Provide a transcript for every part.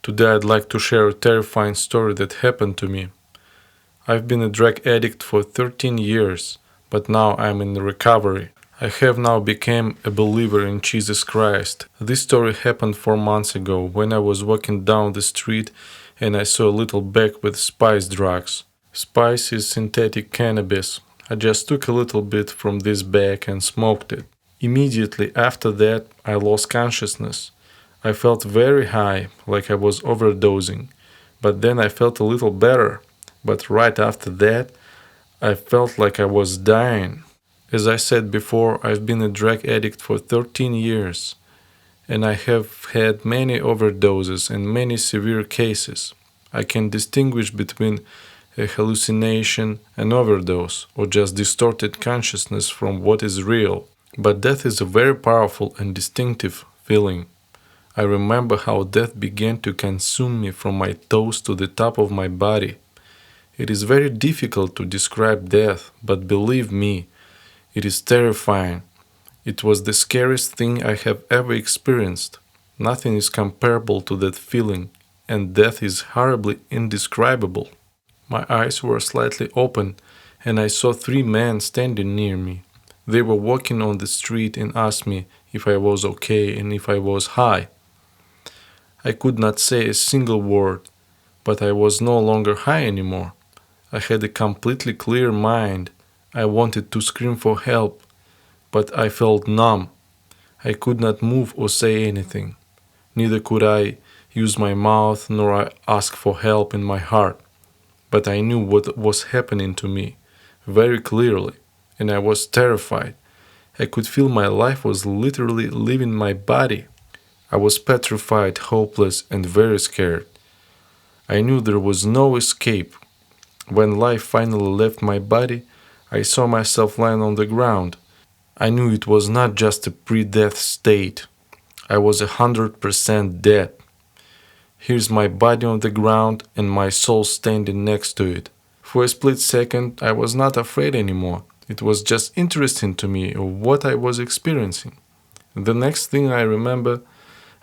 Today I'd like to share a terrifying story that happened to me. I've been a drug addict for 13 years, but now I'm in recovery. I have now become a believer in Jesus Christ. This story happened 4 months ago when I was walking down the street and I saw a little bag with spice drugs. Spice is synthetic cannabis. I just took a little bit from this bag and smoked it. Immediately after that, I lost consciousness. I felt very high, like I was overdosing, but then I felt a little better. But right after that, I felt like I was dying. As I said before, I've been a drug addict for 13 years, and I have had many overdoses and many severe cases. I can distinguish between a hallucination, an overdose, or just distorted consciousness from what is real. But death is a very powerful and distinctive feeling. I remember how death began to consume me from my toes to the top of my body. It is very difficult to describe death, but believe me, it is terrifying. It was the scariest thing I have ever experienced. Nothing is comparable to that feeling, and death is horribly indescribable. My eyes were slightly open, and I saw 3 men standing near me. They were walking on the street and asked me if I was okay and if I was high. I could not say a single word, but I was no longer high anymore. I had a completely clear mind. I wanted to scream for help, but I felt numb. I could not move or say anything. Neither could I use my mouth nor ask for help in my heart. But I knew what was happening to me very clearly, and I was terrified. I could feel my life was literally leaving my body. I was petrified, hopeless, and very scared. I knew there was no escape. When life finally left my body, I saw myself lying on the ground. I knew it was not just a pre-death state. I was 100% dead. Here's my body on the ground and my soul standing next to it. For a split second, I was not afraid anymore. It was just interesting to me what I was experiencing. The next thing I remember,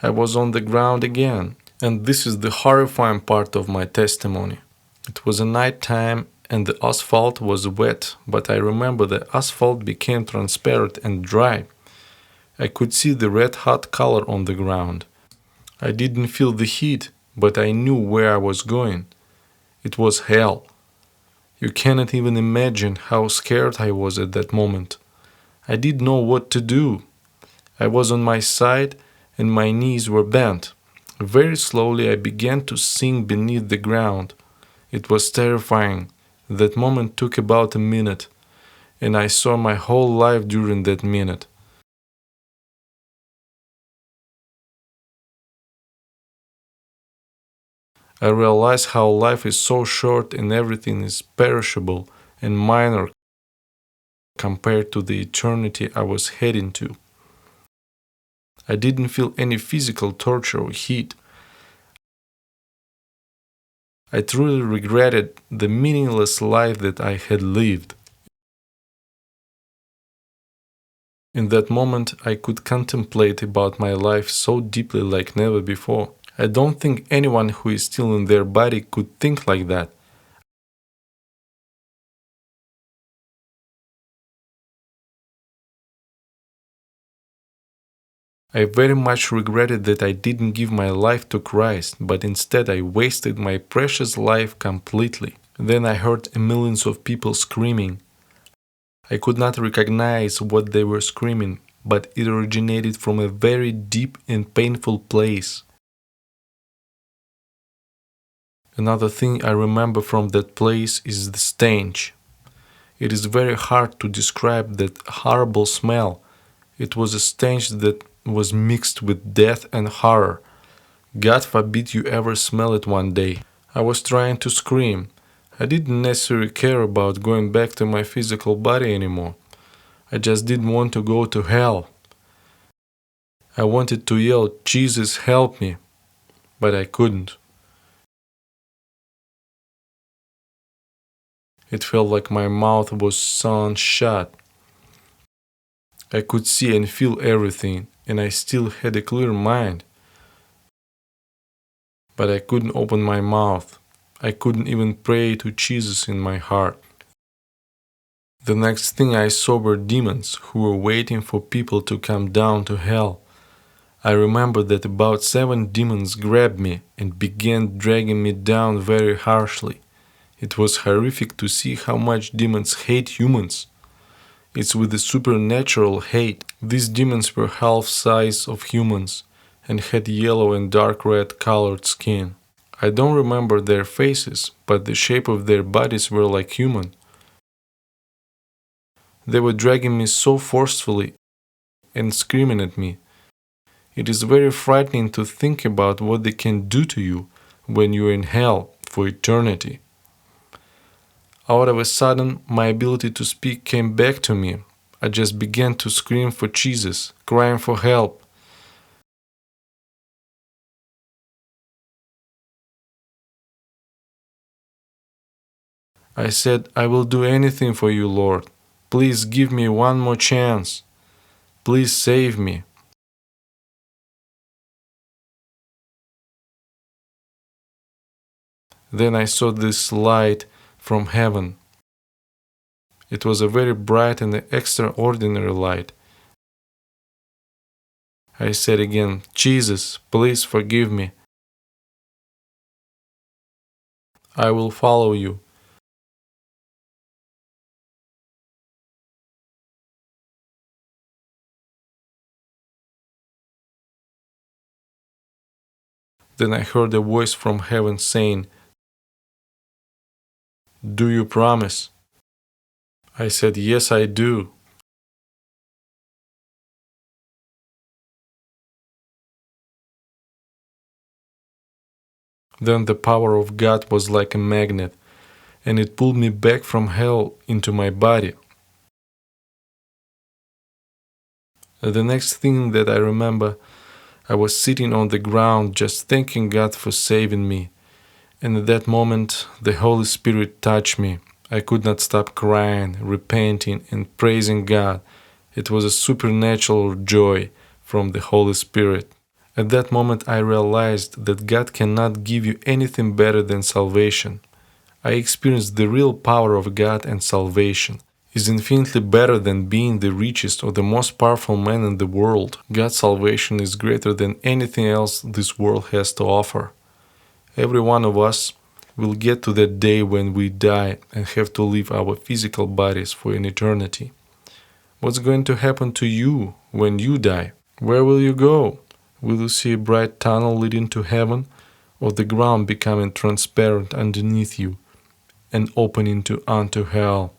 I was on the ground again. And this is the horrifying part of my testimony. It was a night time and the asphalt was wet, but I remember the asphalt became transparent and dry. I could see the red-hot color on the ground. I didn't feel the heat, but I knew where I was going. It was hell. You cannot even imagine how scared I was at that moment. I didn't know what to do. I was on my side and my knees were bent. Very slowly I began to sink beneath the ground. It was terrifying. That moment took about a minute, and I saw my whole life during that minute. I realized how life is so short and everything is perishable and minor compared to the eternity I was heading to. I didn't feel any physical torture or heat. I truly regretted the meaningless life that I had lived. In that moment, I could contemplate about my life so deeply like never before. I don't think anyone who is still in their body could think like that. I very much regretted that I didn't give my life to Christ, but instead I wasted my precious life completely. Then I heard millions of people screaming. I could not recognize what they were screaming, but it originated from a very deep and painful place. Another thing I remember from that place is the stench. It is very hard to describe that horrible smell. It was a stench that was mixed with death and horror. God forbid you ever smell it one day. I was trying to scream. I didn't necessarily care about going back to my physical body anymore. I just didn't want to go to hell. I wanted to yell, "Jesus, help me!" but I couldn't. It felt like my mouth was sewn shut. I could see and feel everything, and I still had a clear mind. but I couldn't open my mouth. I couldn't even pray to Jesus in my heart. The next thing I saw were demons who were waiting for people to come down to hell. I remember that about 7 demons grabbed me and began dragging me down very harshly. It was horrific to see how much demons hate humans. It's with a supernatural hate. These demons were half size of humans and had yellow and dark red colored skin. I don't remember their faces, but the shape of their bodies were like human. They were dragging me so forcefully and screaming at me. It is very frightening to think about what they can do to you when you're in hell for eternity. All of a sudden, my ability to speak came back to me. I just began to scream for Jesus, crying for help. I said, I will do anything for you, Lord. Please give me one more chance. Please save me. Then I saw this light from heaven. It was a very bright and extraordinary light. I said again, Jesus, please forgive me. I will follow you. Then I heard a voice from heaven saying, Do you promise? I said, Yes, I do. Then the power of God was like a magnet, and it pulled me back from hell into my body. The next thing that I remember, I was sitting on the ground just thanking God for saving me. And at that moment, the Holy Spirit touched me. I could not stop crying, repenting, and praising God. It was a supernatural joy from the Holy Spirit. At that moment, I realized that God cannot give you anything better than salvation. I experienced the real power of God, and salvation is infinitely better than being the richest or the most powerful man in the world. God's salvation is greater than anything else this world has to offer. Every one of us will get to that day when we die and have to leave our physical bodies for an eternity. What's going to happen to you when you die? Where will you go? Will you see a bright tunnel leading to heaven, or the ground becoming transparent underneath you and opening unto hell?